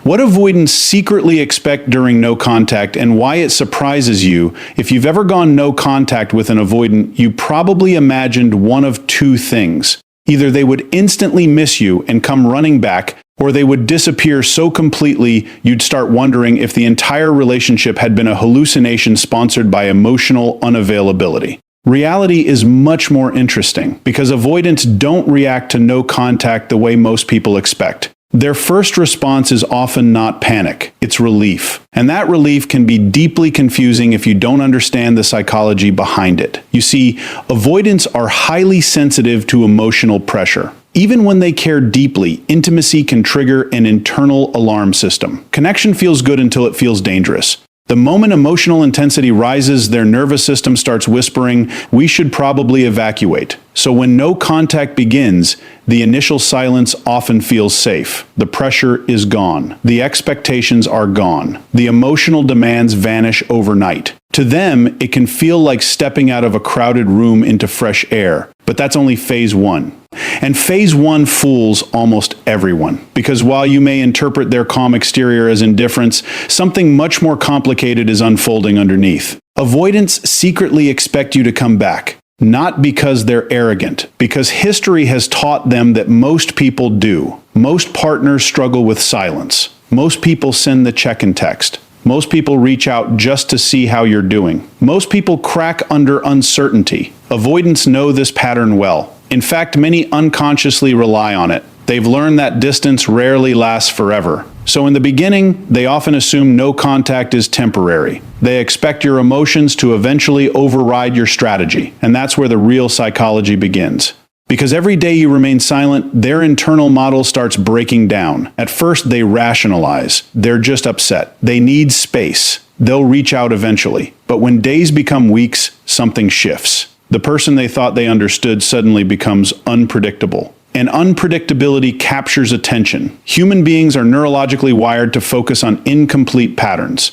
What avoidants secretly expect during no contact and why it surprises you. If you've ever gone no contact with an avoidant, you probably imagined one of two things. Either they would instantly miss you and come running back, or they would disappear so completely you'd start wondering if the entire relationship had been a hallucination sponsored by emotional unavailability. Reality is much more interesting because avoidants don't react to no contact the way most people expect. Their first response is often not panic, it's relief. And that relief can be deeply confusing if you don't understand the psychology behind it. You see, avoidants are highly sensitive to emotional pressure. Even when they care deeply, intimacy can trigger an internal alarm system. Connection feels good until it feels dangerous. The moment emotional intensity rises, their nervous system starts whispering, "We should probably evacuate." So when no contact begins, the initial silence often feels safe. The pressure is gone. The expectations are gone. The emotional demands vanish overnight. To them, it can feel like stepping out of a crowded room into fresh air. But that's only phase one. And phase one fools almost everyone, because while you may interpret their calm exterior as indifference, something much more complicated is unfolding underneath. Avoidants secretly expect you to come back, not because they're arrogant, because history has taught them that most people do. Most partners struggle with silence. Most people send the check-in text. Most people reach out just to see how you're doing. Most people crack under uncertainty. Avoidants know this pattern well. In fact, many unconsciously rely on it. They've learned that distance rarely lasts forever. So in the beginning, they often assume no contact is temporary. They expect your emotions to eventually override your strategy. And that's where the real psychology begins. Because every day you remain silent, their internal model starts breaking down. At first, they rationalize. They're just upset. They need space. They'll reach out eventually. But when days become weeks, something shifts. The person they thought they understood suddenly becomes unpredictable. And unpredictability captures attention. Human beings are neurologically wired to focus on incomplete patterns.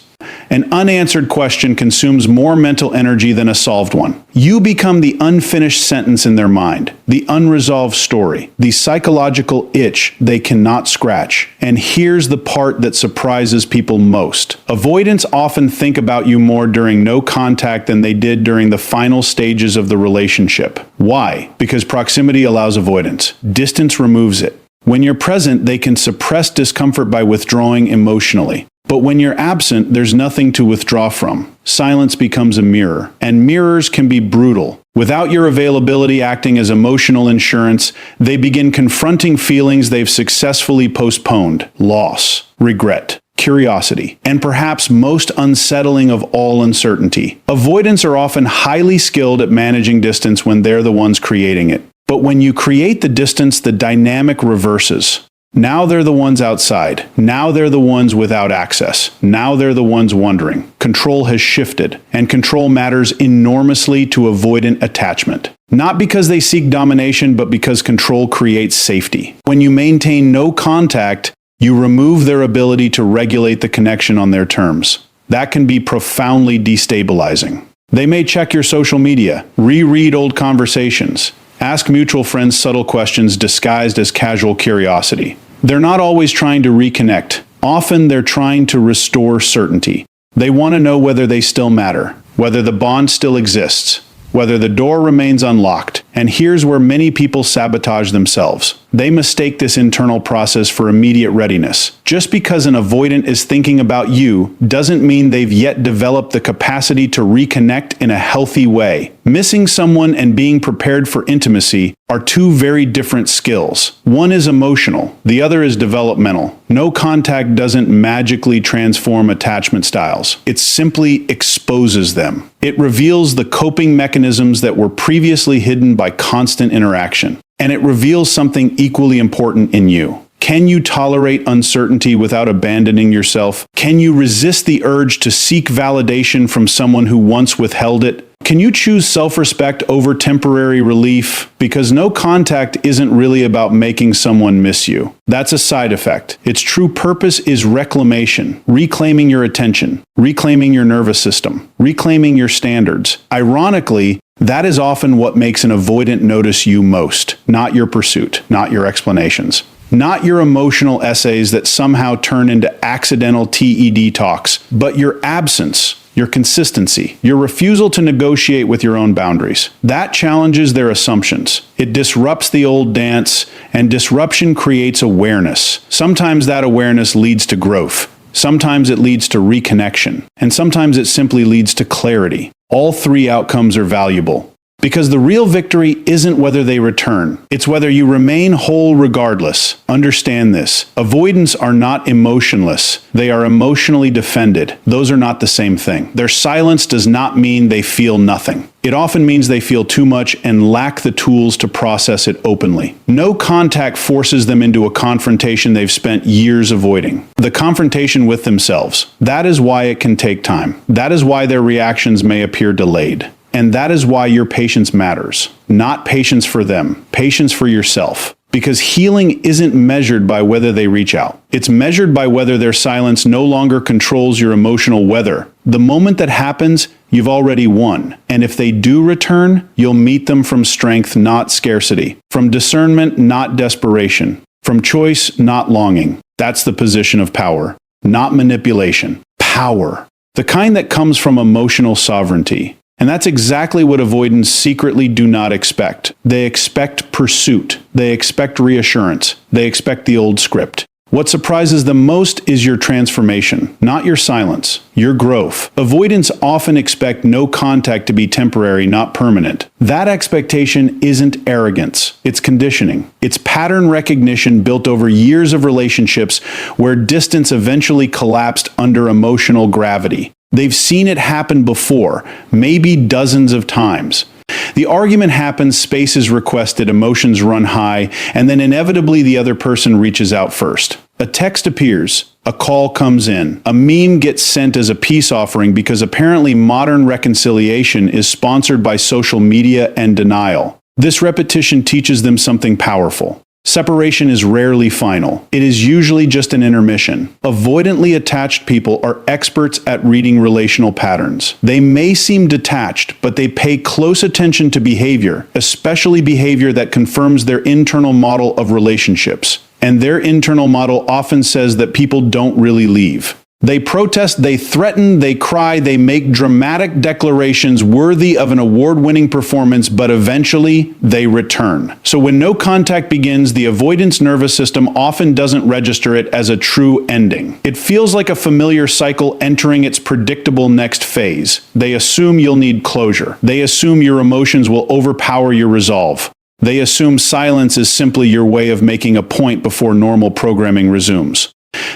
An unanswered question consumes more mental energy than a solved one. You become the unfinished sentence in their mind, the unresolved story, the psychological itch they cannot scratch. And here's the part that surprises people most. Avoidants often think about you more during no contact than they did during the final stages of the relationship. Why? Because proximity allows avoidance. Distance removes it. When you're present, they can suppress discomfort by withdrawing emotionally. But when you're absent, there's nothing to withdraw from. Silence becomes a mirror, and mirrors can be brutal. Without your availability acting as emotional insurance, they begin confronting feelings they've successfully postponed: loss, regret, curiosity, and perhaps most unsettling of all, uncertainty. Avoidants are often highly skilled at managing distance when they're the ones creating it. But when you create the distance, the dynamic reverses. Now they're the ones outside. Now they're the ones without access. Now they're the ones wondering. Control has shifted, and control matters enormously to avoidant attachment. Not because they seek domination, but because control creates safety. When you maintain no contact, you remove their ability to regulate the connection on their terms. That can be profoundly destabilizing. They may check your social media, reread old conversations, ask mutual friends subtle questions disguised as casual curiosity. They're not always trying to reconnect. Often they're trying to restore certainty. They want to know whether they still matter, whether the bond still exists, whether the door remains unlocked. And here's where many people sabotage themselves. They mistake this internal process for immediate readiness. Just because an avoidant is thinking about you doesn't mean they've yet developed the capacity to reconnect in a healthy way. Missing someone and being prepared for intimacy are two very different skills. One is emotional, the other is developmental. No contact doesn't magically transform attachment styles. It simply exposes them. It reveals the coping mechanisms that were previously hidden by constant interaction. And it reveals something equally important in you. Can you tolerate uncertainty without abandoning yourself? Can you resist the urge to seek validation from someone who once withheld it? Can you choose self-respect over temporary relief? Because no contact isn't really about making someone miss you. That's a side effect. Its true purpose is reclamation, reclaiming your attention, reclaiming your nervous system, reclaiming your standards. Ironically, that is often what makes an avoidant notice you most, not your pursuit, not your explanations. Not your emotional essays that somehow turn into accidental TED talks, but your absence, your consistency, your refusal to negotiate with your own boundaries. That challenges their assumptions. It disrupts the old dance, and disruption creates awareness. Sometimes that awareness leads to growth. Sometimes it leads to reconnection. And sometimes it simply leads to clarity. All three outcomes are valuable. Because the real victory isn't whether they return. It's whether you remain whole regardless. Understand this. Avoidants are not emotionless. They are emotionally defended. Those are not the same thing. Their silence does not mean they feel nothing. It often means they feel too much and lack the tools to process it openly. No contact forces them into a confrontation they've spent years avoiding. The confrontation with themselves. That is why it can take time. That is why their reactions may appear delayed. And that is why your patience matters. Not patience for them, patience for yourself. Because healing isn't measured by whether they reach out. It's measured by whether their silence no longer controls your emotional weather. The moment that happens, you've already won. And if they do return, you'll meet them from strength, not scarcity. From discernment, not desperation. From choice, not longing. That's the position of power. Not manipulation. Power. The kind that comes from emotional sovereignty. And that's exactly what avoidants secretly do not expect. They expect pursuit. They expect reassurance. They expect the old script. What surprises them most is your transformation, not your silence, your growth. Avoidants often expect no contact to be temporary, not permanent. That expectation isn't arrogance, it's conditioning. It's pattern recognition built over years of relationships where distance eventually collapsed under emotional gravity. They've seen it happen before, maybe dozens of times. The argument happens, space is requested, emotions run high, and then inevitably the other person reaches out first. A text appears, a call comes in, a meme gets sent as a peace offering because apparently modern reconciliation is sponsored by social media and denial. This repetition teaches them something powerful. Separation is rarely final. It is usually just an intermission. Avoidantly attached people are experts at reading relational patterns. They may seem detached, but they pay close attention to behavior, especially behavior that confirms their internal model of relationships. And their internal model often says that people don't really leave. They protest, they threaten, they cry, they make dramatic declarations worthy of an award-winning performance, but eventually they return. So when no contact begins, the avoidance nervous system often doesn't register it as a true ending. It feels like a familiar cycle entering its predictable next phase. They assume you'll need closure. They assume your emotions will overpower your resolve. They assume silence is simply your way of making a point before normal programming resumes.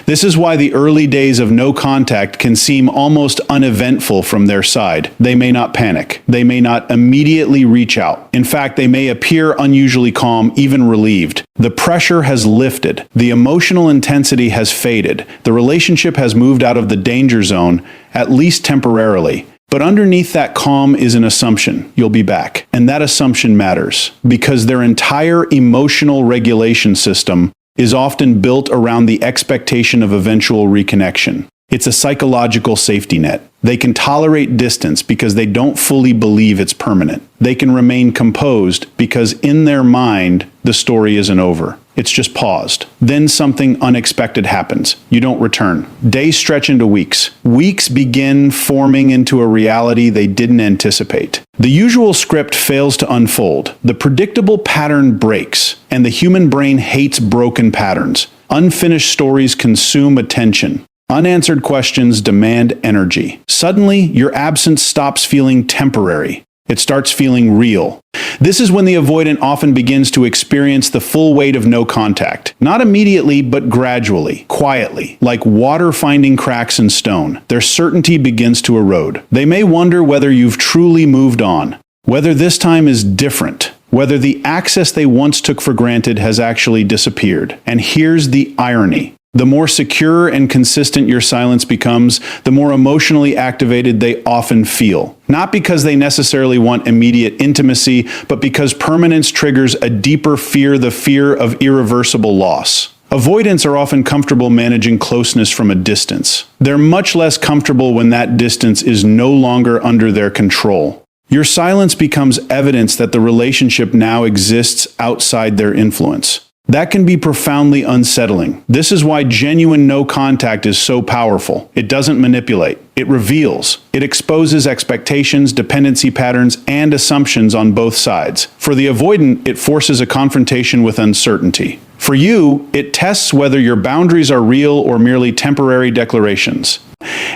This is why the early days of no contact can seem almost uneventful from their side. They may not panic. They may not immediately reach out. In fact, they may appear unusually calm, even relieved. The pressure has lifted. The emotional intensity has faded. The relationship has moved out of the danger zone, at least temporarily. But underneath that calm is an assumption. You'll be back. And that assumption matters because their entire emotional regulation system is often built around the expectation of eventual reconnection. It's a psychological safety net. They can tolerate distance because they don't fully believe it's permanent. They can remain composed because in their mind, the story isn't over. It's just paused. Then something unexpected happens. You don't return. Days stretch into weeks. Weeks begin forming into a reality they didn't anticipate. The usual script fails to unfold. The predictable pattern breaks, and the human brain hates broken patterns. Unfinished stories consume attention. Unanswered questions demand energy. Suddenly, your absence stops feeling temporary. It starts feeling real. This is when the avoidant often begins to experience the full weight of no contact. Not immediately, but gradually, quietly, like water finding cracks in stone. Their certainty begins to erode. They may wonder whether you've truly moved on, whether this time is different, whether the access they once took for granted has actually disappeared. And here's the irony. The more secure and consistent your silence becomes, the more emotionally activated they often feel. Not because they necessarily want immediate intimacy, but because permanence triggers a deeper fear, the fear of irreversible loss. Avoidants are often comfortable managing closeness from a distance. They're much less comfortable when that distance is no longer under their control. Your silence becomes evidence that the relationship now exists outside their influence. That can be profoundly unsettling. This is why genuine no contact is so powerful. It doesn't manipulate. It reveals. It exposes expectations, dependency patterns, and assumptions on both sides. For the avoidant, it forces a confrontation with uncertainty. For you, it tests whether your boundaries are real or merely temporary declarations.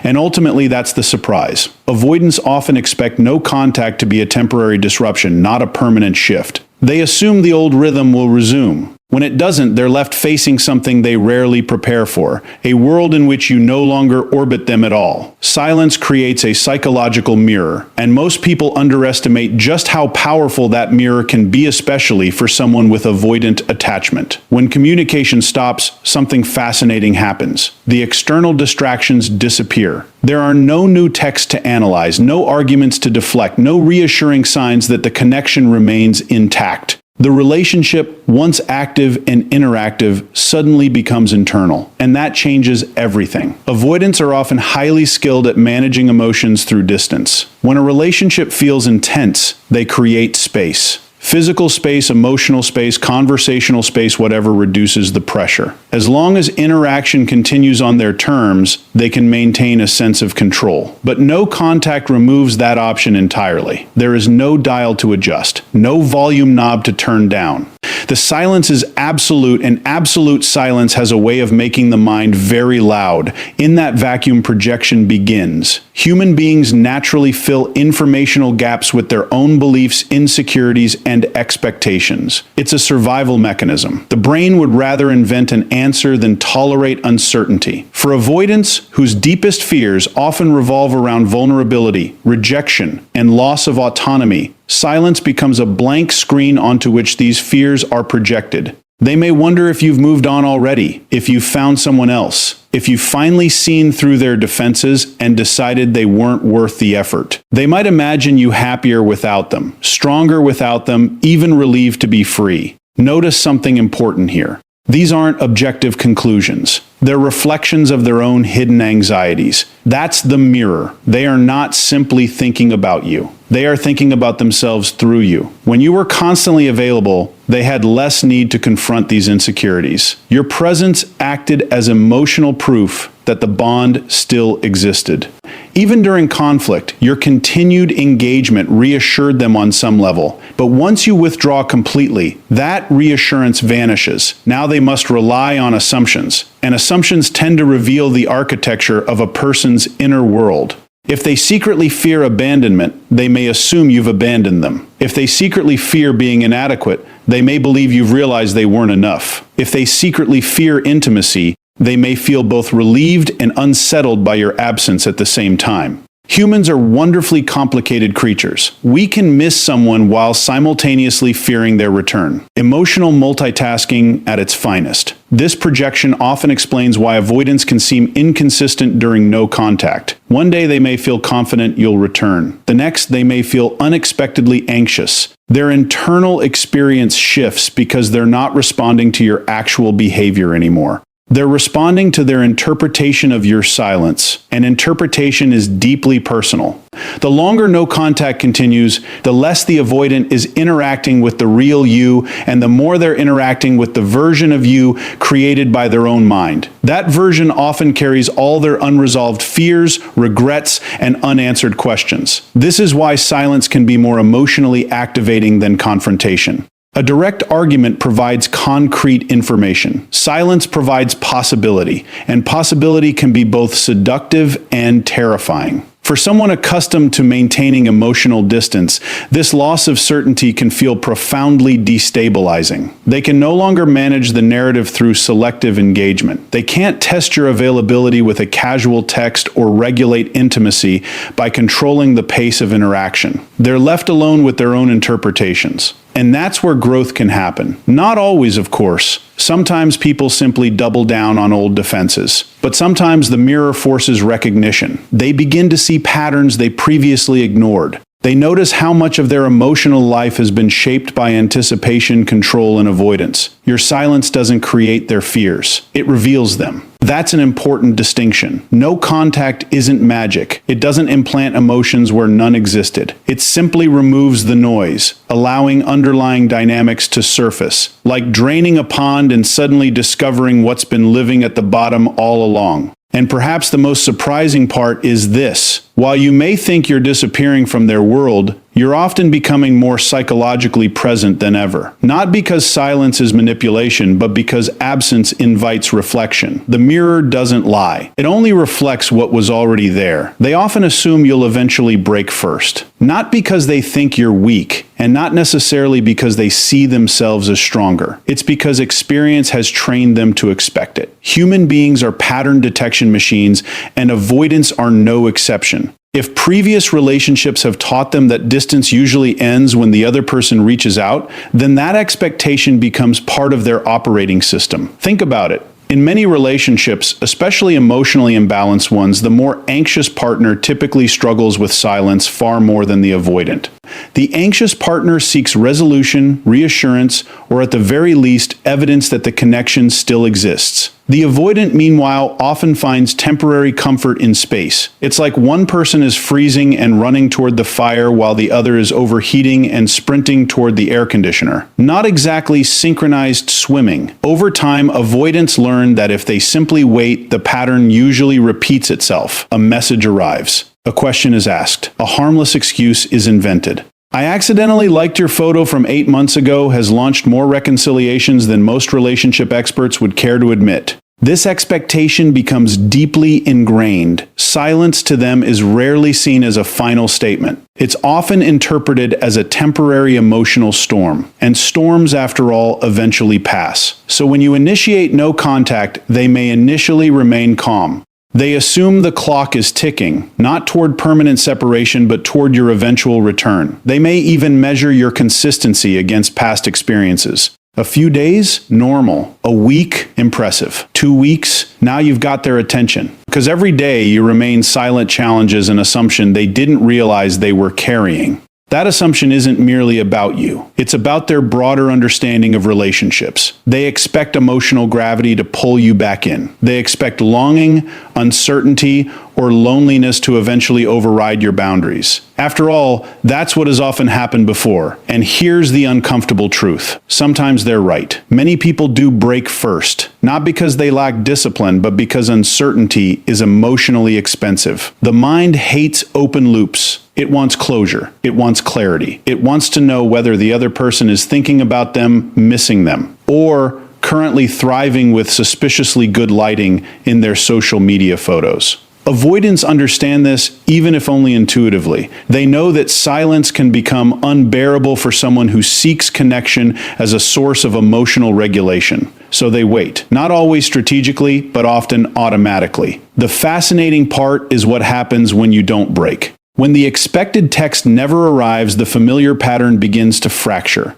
And ultimately, that's the surprise. Avoidants often expect no contact to be a temporary disruption, not a permanent shift. They assume the old rhythm will resume. When it doesn't, they're left facing something they rarely prepare for, a world in which you no longer orbit them at all. Silence creates a psychological mirror, and most people underestimate just how powerful that mirror can be, especially for someone with avoidant attachment. When communication stops, something fascinating happens. The external distractions disappear. There are no new texts to analyze, no arguments to deflect, no reassuring signs that the connection remains intact. The relationship, once active and interactive, suddenly becomes internal, and that changes everything. Avoidants are often highly skilled at managing emotions through distance. When a relationship feels intense, they create space. Physical space, emotional space, conversational space, whatever reduces the pressure. As long as interaction continues on their terms, they can maintain a sense of control. But no contact removes that option entirely. There is no dial to adjust, no volume knob to turn down. The silence is absolute, and absolute silence has a way of making the mind very loud. In that vacuum, projection begins. Human beings naturally fill informational gaps with their own beliefs, insecurities, and expectations. It's a survival mechanism. The brain would rather invent an answer than tolerate uncertainty. For avoidants, whose deepest fears often revolve around vulnerability, rejection, and loss of autonomy, silence becomes a blank screen onto which these fears are projected. They may wonder if you've moved on already, if you've found someone else, if you've finally seen through their defenses and decided they weren't worth the effort. They might imagine you happier without them, stronger without them, even relieved to be free. Notice something important here. These aren't objective conclusions. They're reflections of their own hidden anxieties. That's the mirror. They are not simply thinking about you. They are thinking about themselves through you. When you were constantly available, they had less need to confront these insecurities. Your presence acted as emotional proof that the bond still existed. Even during conflict, your continued engagement reassured them on some level. But once you withdraw completely, that reassurance vanishes. Now they must rely on assumptions, and assumptions tend to reveal the architecture of a person's inner world. If they secretly fear abandonment, they may assume you've abandoned them. If they secretly fear being inadequate, they may believe you've realized they weren't enough. If they secretly fear intimacy, they may feel both relieved and unsettled by your absence at the same time. Humans are wonderfully complicated creatures. We can miss someone while simultaneously fearing their return. Emotional multitasking at its finest. This projection often explains why avoidants can seem inconsistent during no contact. One day they may feel confident you'll return. The next they may feel unexpectedly anxious. Their internal experience shifts because they're not responding to your actual behavior anymore. They're responding to their interpretation of your silence, and interpretation is deeply personal. The longer no contact continues, the less the avoidant is interacting with the real you, and the more they're interacting with the version of you created by their own mind. That version often carries all their unresolved fears, regrets, and unanswered questions. This is why silence can be more emotionally activating than confrontation. A direct argument provides concrete information. Silence provides possibility, and possibility can be both seductive and terrifying. For someone accustomed to maintaining emotional distance, this loss of certainty can feel profoundly destabilizing. They can no longer manage the narrative through selective engagement. They can't test your availability with a casual text or regulate intimacy by controlling the pace of interaction. They're left alone with their own interpretations. And that's where growth can happen. Not always, of course. Sometimes people simply double down on old defenses. But sometimes the mirror forces recognition. They begin to see patterns they previously ignored. They notice how much of their emotional life has been shaped by anticipation, control, and avoidance. Your silence doesn't create their fears. It reveals them. That's an important distinction. No contact isn't magic. It doesn't implant emotions where none existed. It simply removes the noise, allowing underlying dynamics to surface, like draining a pond and suddenly discovering what's been living at the bottom all along. And perhaps the most surprising part is this. While you may think you're disappearing from their world, you're often becoming more psychologically present than ever. Not because silence is manipulation, but because absence invites reflection. The mirror doesn't lie. It only reflects what was already there. They often assume you'll eventually break first. Not because they think you're weak, and not necessarily because they see themselves as stronger. It's because experience has trained them to expect it. Human beings are pattern detection machines, and avoidants are no exception. If previous relationships have taught them that distance usually ends when the other person reaches out, then that expectation becomes part of their operating system. Think about it. In many relationships, especially emotionally imbalanced ones, the more anxious partner typically struggles with silence far more than the avoidant. The anxious partner seeks resolution, reassurance, or at the very least, evidence that the connection still exists. The avoidant, meanwhile, often finds temporary comfort in space. It's like one person is freezing and running toward the fire while the other is overheating and sprinting toward the air conditioner. Not exactly synchronized swimming. Over time, avoidants learn that if they simply wait, the pattern usually repeats itself. A message arrives. A question is asked. A harmless excuse is invented. I accidentally liked your photo from 8 months ago has launched more reconciliations than most relationship experts would care to admit. This expectation becomes deeply ingrained. Silence to them is rarely seen as a final statement. It's often interpreted as a temporary emotional storm. And storms, after all, eventually pass. So when you initiate no contact, they may initially remain calm. They assume the clock is ticking, not toward permanent separation, but toward your eventual return. They may even measure your consistency against past experiences. A few days? Normal. A week? Impressive. 2 weeks? Now you've got their attention. Because every day you remain silent challenges an assumption they didn't realize they were carrying. That assumption isn't merely about you. It's about their broader understanding of relationships. They expect emotional gravity to pull you back in. They expect longing, uncertainty, or loneliness to eventually override your boundaries. After all, that's what has often happened before. And here's the uncomfortable truth. Sometimes they're right. Many people do break first, not because they lack discipline, but because uncertainty is emotionally expensive. The mind hates open loops. It wants closure. It wants clarity. It wants to know whether the other person is thinking about them, missing them, or currently thriving with suspiciously good lighting in their social media photos. Avoidants understand this, even if only intuitively. They know that silence can become unbearable for someone who seeks connection as a source of emotional regulation. So they wait, not always strategically, but often automatically. The fascinating part is what happens when you don't break. When the expected text never arrives, the familiar pattern begins to fracture.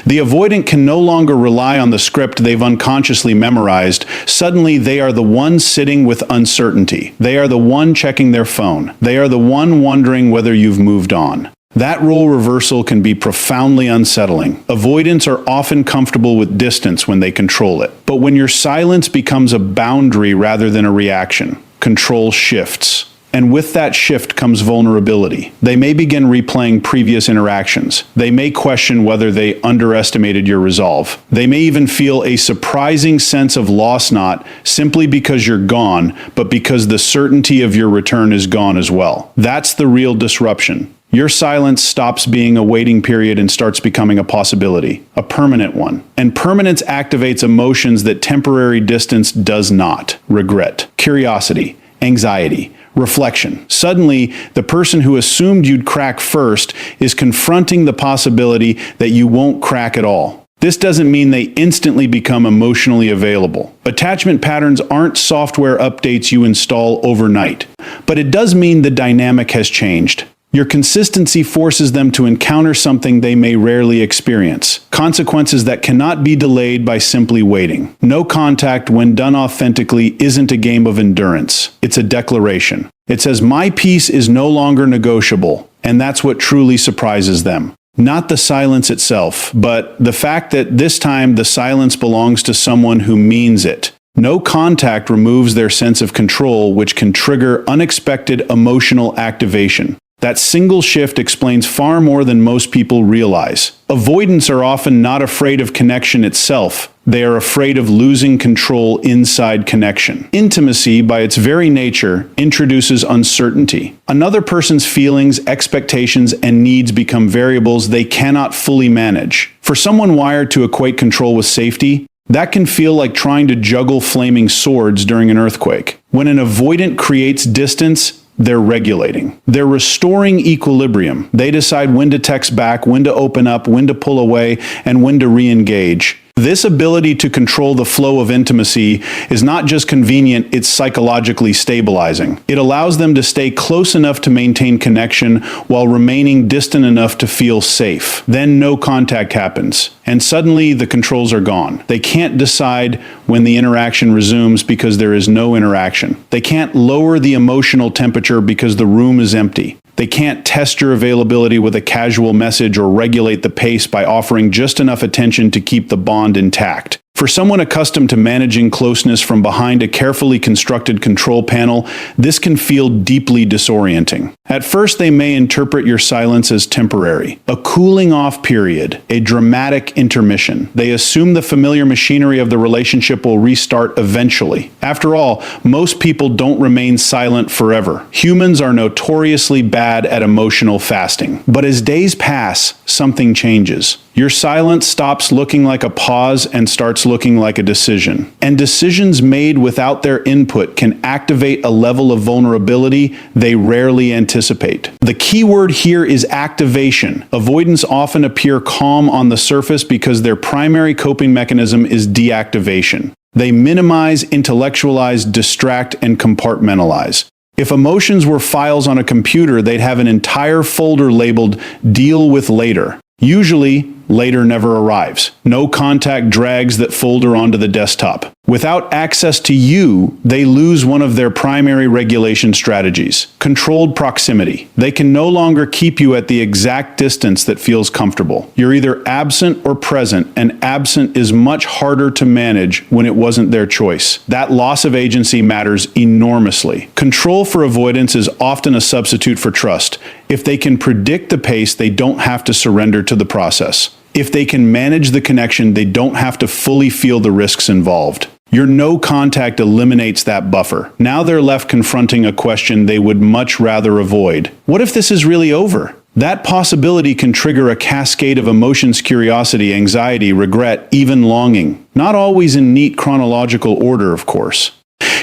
The avoidant can no longer rely on the script they've unconsciously memorized. Suddenly, they are the one sitting with uncertainty. They are the one checking their phone. They are the one wondering whether you've moved on. That role reversal can be profoundly unsettling. Avoidants are often comfortable with distance when they control it. But when your silence becomes a boundary rather than a reaction, control shifts. And with that shift comes vulnerability. They may begin replaying previous interactions. They may question whether they underestimated your resolve. They may even feel a surprising sense of loss, not simply because you're gone, but because the certainty of your return is gone as well. That's the real disruption. Your silence stops being a waiting period and starts becoming a possibility, a permanent one. And permanence activates emotions that temporary distance does not. Regret, curiosity, anxiety, reflection. Suddenly, the person who assumed you'd crack first is confronting the possibility that you won't crack at all. This doesn't mean they instantly become emotionally available. Attachment patterns aren't software updates you install overnight, but it does mean the dynamic has changed. Your consistency forces them to encounter something they may rarely experience, consequences that cannot be delayed by simply waiting. No contact, when done authentically, isn't a game of endurance. It's a declaration. It says, my peace is no longer negotiable, and that's what truly surprises them. Not the silence itself, but the fact that this time the silence belongs to someone who means it. No contact removes their sense of control, which can trigger unexpected emotional activation. That single shift explains far more than most people realize. Avoidants are often not afraid of connection itself. They are afraid of losing control inside connection. Intimacy, by its very nature, introduces uncertainty. Another person's feelings, expectations, and needs become variables they cannot fully manage. For someone wired to equate control with safety, that can feel like trying to juggle flaming swords during an earthquake. When an avoidant creates distance, they're regulating. They're restoring equilibrium. They decide when to text back, when to open up, when to pull away, and when to re-engage. This ability to control the flow of intimacy is not just convenient, it's psychologically stabilizing. It allows them to stay close enough to maintain connection while remaining distant enough to feel safe. Then no contact happens, and suddenly the controls are gone. They can't decide when the interaction resumes because there is no interaction. They can't lower the emotional temperature because the room is empty. They can't test your availability with a casual message or regulate the pace by offering just enough attention to keep the bond intact. For someone accustomed to managing closeness from behind a carefully constructed control panel, this can feel deeply disorienting. At first, they may interpret your silence as temporary, a cooling off period, a dramatic intermission. They assume the familiar machinery of the relationship will restart eventually. After all, most people don't remain silent forever. Humans are notoriously bad at emotional fasting. But as days pass, something changes. Your silence stops looking like a pause and starts looking like a decision. And decisions made without their input can activate a level of vulnerability they rarely anticipate. The key word here is activation. Avoidants often appear calm on the surface because their primary coping mechanism is deactivation. They minimize, intellectualize, distract, and compartmentalize. If emotions were files on a computer, they'd have an entire folder labeled "Deal with Later." Usually, later never arrives. No contact drags that folder onto the desktop. Without access to you, they lose one of their primary regulation strategies: controlled proximity. They can no longer keep you at the exact distance that feels comfortable. You're either absent or present, and absent is much harder to manage when it wasn't their choice. That loss of agency matters enormously. Control for avoidance is often a substitute for trust. If they can predict the pace, they don't have to surrender to the process. If they can manage the connection, they don't have to fully feel the risks involved. Your no contact eliminates that buffer. Now they're left confronting a question they would much rather avoid. What if this is really over? That possibility can trigger a cascade of emotions: curiosity, anxiety, regret, even longing. Not always in neat chronological order, of course.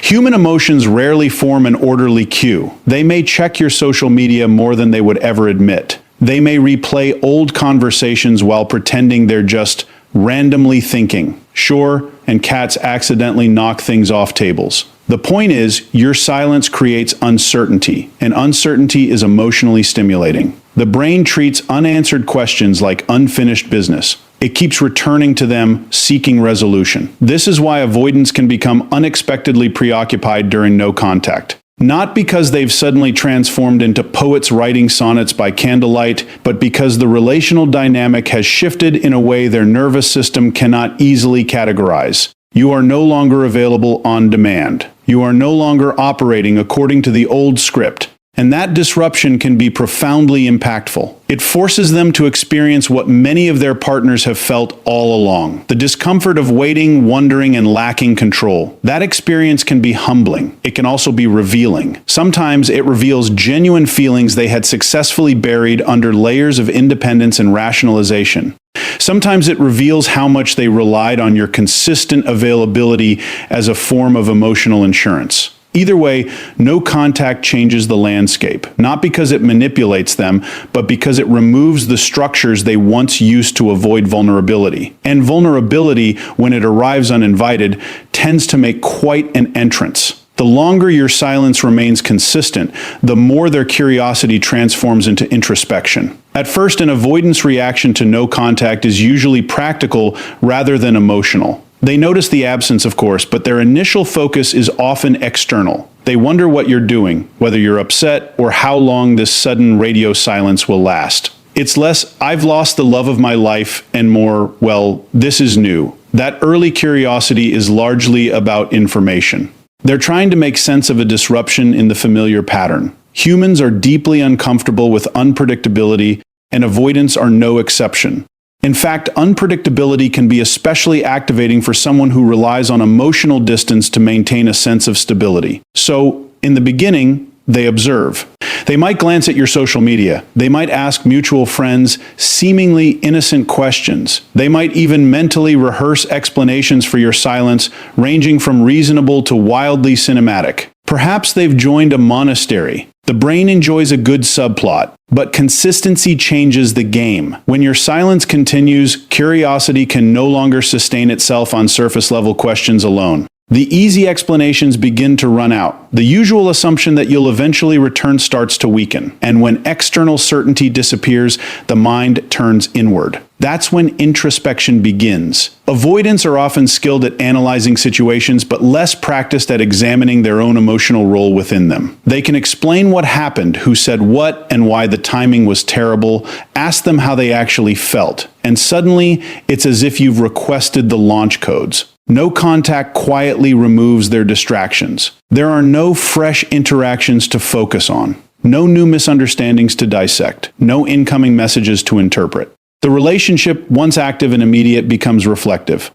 Human emotions rarely form an orderly queue. They may check your social media more than they would ever admit. They may replay old conversations while pretending they're just randomly thinking. Sure, and cats accidentally knock things off tables. The point is, your silence creates uncertainty, and uncertainty is emotionally stimulating. The brain treats unanswered questions like unfinished business. It keeps returning to them, seeking resolution. This is why avoidants can become unexpectedly preoccupied during no contact. Not because they've suddenly transformed into poets writing sonnets by candlelight, but because the relational dynamic has shifted in a way their nervous system cannot easily categorize. You are no longer available on demand. You are no longer operating according to the old script. And that disruption can be profoundly impactful. It forces them to experience what many of their partners have felt all along: the discomfort of waiting, wondering, and lacking control. That experience can be humbling. It can also be revealing. Sometimes it reveals genuine feelings they had successfully buried under layers of independence and rationalization. Sometimes it reveals how much they relied on your consistent availability as a form of emotional insurance. Either way, no contact changes the landscape, not because it manipulates them, but because it removes the structures they once used to avoid vulnerability. And vulnerability, when it arrives uninvited, tends to make quite an entrance. The longer your silence remains consistent, the more their curiosity transforms into introspection. At first, an avoidance reaction to no contact is usually practical rather than emotional. They notice the absence, of course, but their initial focus is often external. They wonder what you're doing, whether you're upset, or how long this sudden radio silence will last. It's less, "I've lost the love of my life," and more, "Well, this is new." That early curiosity is largely about information. They're trying to make sense of a disruption in the familiar pattern. Humans are deeply uncomfortable with unpredictability, and avoidants are no exception. In fact, unpredictability can be especially activating for someone who relies on emotional distance to maintain a sense of stability. So, in the beginning, they observe. They might glance at your social media. They might ask mutual friends seemingly innocent questions. They might even mentally rehearse explanations for your silence, ranging from reasonable to wildly cinematic. Perhaps they've joined a monastery. The brain enjoys a good subplot, but consistency changes the game. When your silence continues, curiosity can no longer sustain itself on surface-level questions alone. The easy explanations begin to run out. The usual assumption that you'll eventually return starts to weaken. And when external certainty disappears, the mind turns inward. That's when introspection begins. Avoidants are often skilled at analyzing situations, but less practiced at examining their own emotional role within them. They can explain what happened, who said what, and why the timing was terrible, ask them how they actually felt, and suddenly it's as if you've requested the launch codes. No contact quietly removes their distractions. There are no fresh interactions to focus on, no new misunderstandings to dissect, no incoming messages to interpret. The relationship, once active and immediate, becomes reflective.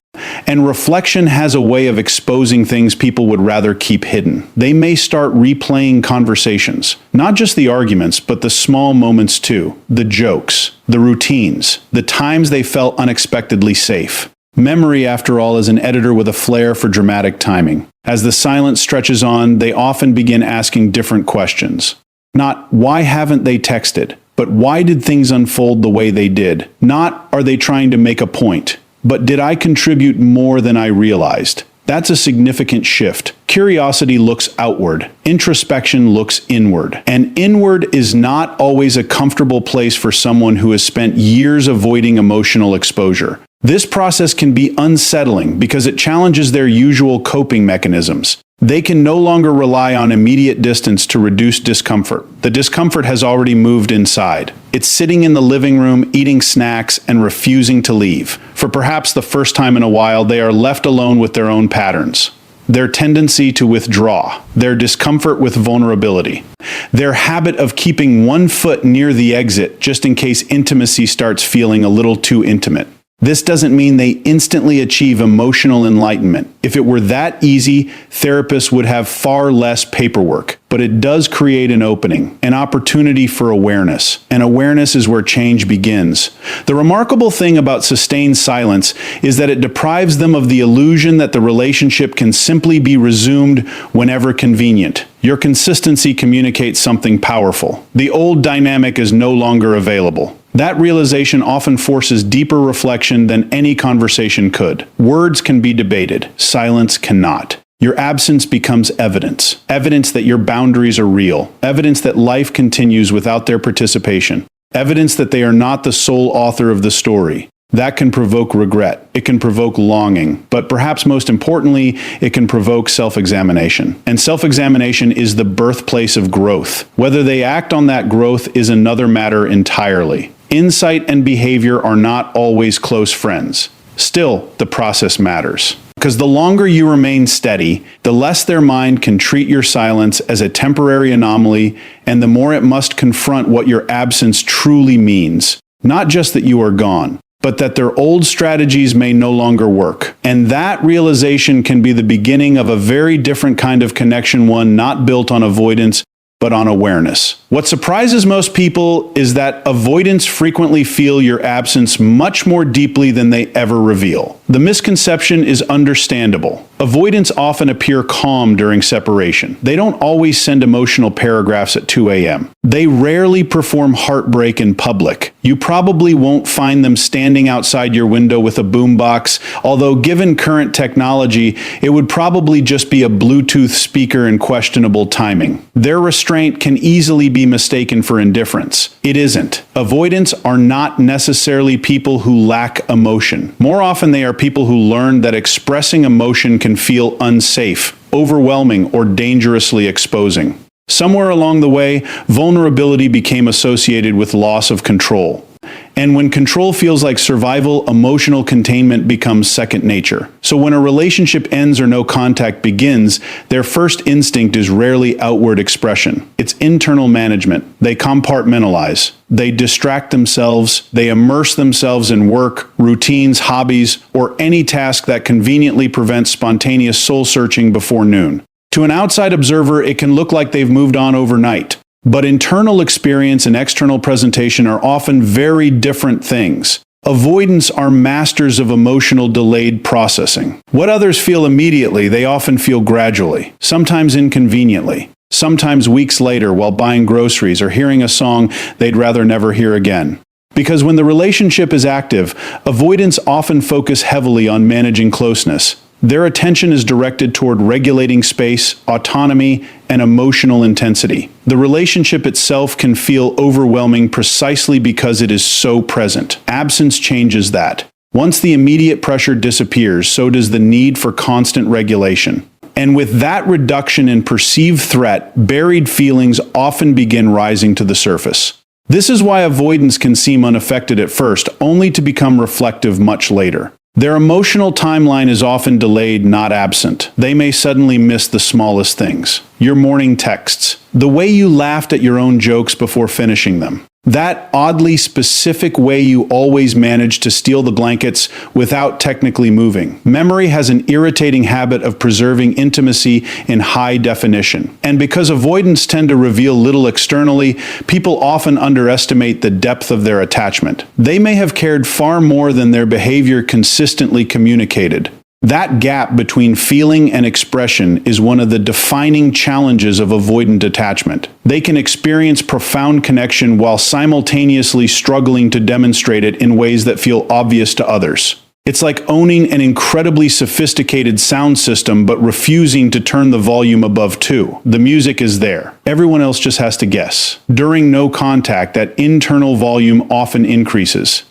And reflection has a way of exposing things people would rather keep hidden. They may start replaying conversations, not just the arguments, but the small moments too, the jokes, the routines, the times they felt unexpectedly safe. Memory, after all, is an editor with a flair for dramatic timing. As the silence stretches on, they often begin asking different questions. Not, why haven't they texted? But why did things unfold the way they did? Not, are they trying to make a point? But did I contribute more than I realized? That's a significant shift. Curiosity looks outward. Introspection looks inward. And inward is not always a comfortable place for someone who has spent years avoiding emotional exposure. This process can be unsettling because it challenges their usual coping mechanisms. They can no longer rely on immediate distance to reduce discomfort. The discomfort has already moved inside. It's sitting in the living room, eating snacks, and refusing to leave. For perhaps the first time in a while, they are left alone with their own patterns. Their tendency to withdraw, their discomfort with vulnerability, their habit of keeping one foot near the exit just in case intimacy starts feeling a little too intimate. This doesn't mean they instantly achieve emotional enlightenment. If it were that easy, therapists would have far less paperwork. But it does create an opening, an opportunity for awareness. And awareness is where change begins. The remarkable thing about sustained silence is that it deprives them of the illusion that the relationship can simply be resumed whenever convenient. Your consistency communicates something powerful. The old dynamic is no longer available. That realization often forces deeper reflection than any conversation could. Words can be debated, silence cannot. Your absence becomes evidence. Evidence that your boundaries are real. Evidence that life continues without their participation. Evidence that they are not the sole author of the story. That can provoke regret. It can provoke longing. But perhaps most importantly, it can provoke self-examination. And self-examination is the birthplace of growth. Whether they act on that growth is another matter entirely. Insight and behavior are not always close friends. Still, the process matters. Because the longer you remain steady, the less their mind can treat your silence as a temporary anomaly, and the more it must confront what your absence truly means. Not just that you are gone, but that their old strategies may no longer work. And that realization can be the beginning of a very different kind of connection, one not built on avoidance, but on awareness. What surprises most people is that avoidants frequently feel your absence much more deeply than they ever reveal. The misconception is understandable. Avoidants often appear calm during separation. They don't always send emotional paragraphs at 2 a.m. They rarely perform heartbreak in public. You probably won't find them standing outside your window with a boombox, although given current technology, it would probably just be a Bluetooth speaker in questionable timing. Their restraint can easily be mistaken for indifference. It isn't. Avoidants are not necessarily people who lack emotion. More often, they are people who learn that expressing emotion can feel unsafe, overwhelming, or dangerously exposing. Somewhere along the way, vulnerability became associated with loss of control. And when control feels like survival, emotional containment becomes second nature. So when a relationship ends or no contact begins, their first instinct is rarely outward expression. It's internal management. They compartmentalize. They distract themselves. They immerse themselves in work, routines, hobbies, or any task that conveniently prevents spontaneous soul-searching before noon. To an outside observer, it can look like they've moved on overnight. But internal experience and external presentation are often very different things. Avoidants are masters of emotional delayed processing. What others feel immediately, they often feel gradually, sometimes inconveniently, sometimes weeks later while buying groceries or hearing a song they'd rather never hear again. Because when the relationship is active, avoidants often focus heavily on managing closeness. Their attention is directed toward regulating space, autonomy, and emotional intensity. The relationship itself can feel overwhelming precisely because it is so present. Absence changes that. Once the immediate pressure disappears, so does the need for constant regulation. And with that reduction in perceived threat, buried feelings often begin rising to the surface. This is why avoidance can seem unaffected at first, only to become reflective much later. Their emotional timeline is often delayed, not absent. They may suddenly miss the smallest things. Your morning texts, the way you laughed at your own jokes before finishing them. That oddly specific way you always manage to steal the blankets without technically moving. Memory has an irritating habit of preserving intimacy in high definition. And because avoidants tend to reveal little externally, people often underestimate the depth of their attachment. They may have cared far more than their behavior consistently communicated. That gap between feeling and expression is one of the defining challenges of avoidant attachment. They can experience profound connection while simultaneously struggling to demonstrate it in ways that feel obvious to others. It's like owning an incredibly sophisticated sound system but refusing to turn the volume above 2. The music is there. Everyone else just has to guess. During no contact, that internal volume often increases.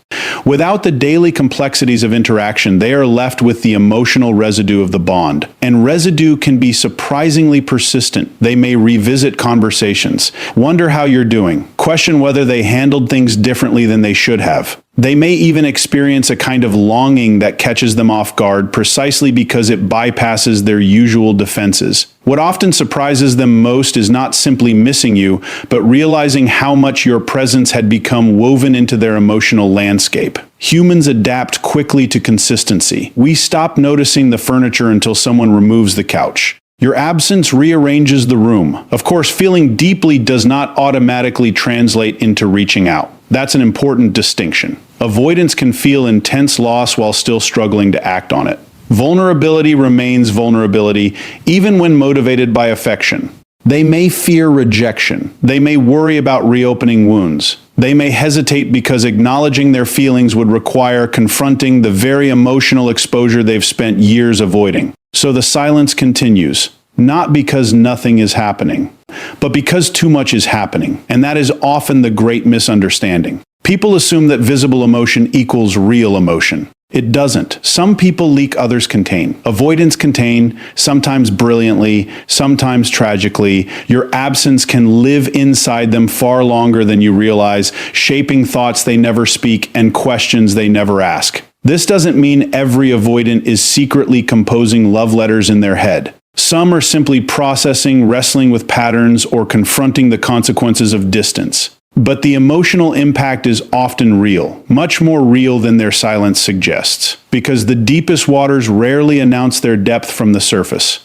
Without the daily complexities of interaction, they are left with the emotional residue of the bond. And residue can be surprisingly persistent. They may revisit conversations, wonder how you're doing, question whether they handled things differently than they should have. They may even experience a kind of longing that catches them off guard precisely because it bypasses their usual defenses. What often surprises them most is not simply missing you, but realizing how much your presence had become woven into their emotional landscape. Humans adapt quickly to consistency. We stop noticing the furniture until someone removes the couch. Your absence rearranges the room. Of course, feeling deeply does not automatically translate into reaching out. That's an important distinction. Avoidance can feel intense loss while still struggling to act on it. Vulnerability remains vulnerability, even when motivated by affection. They may fear rejection. They may worry about reopening wounds. They may hesitate because acknowledging their feelings would require confronting the very emotional exposure they've spent years avoiding. So the silence continues, not because nothing is happening, but because too much is happening. And that is often the great misunderstanding. People assume that visible emotion equals real emotion. It doesn't. Some people leak, others contain. Avoidants contain, sometimes brilliantly, sometimes tragically. Your absence can live inside them far longer than you realize, shaping thoughts they never speak and questions they never ask. This doesn't mean every avoidant is secretly composing love letters in their head. Some are simply processing, wrestling with patterns, or confronting the consequences of distance. But the emotional impact is often real, much more real than their silence suggests, because the deepest waters rarely announce their depth from the surface.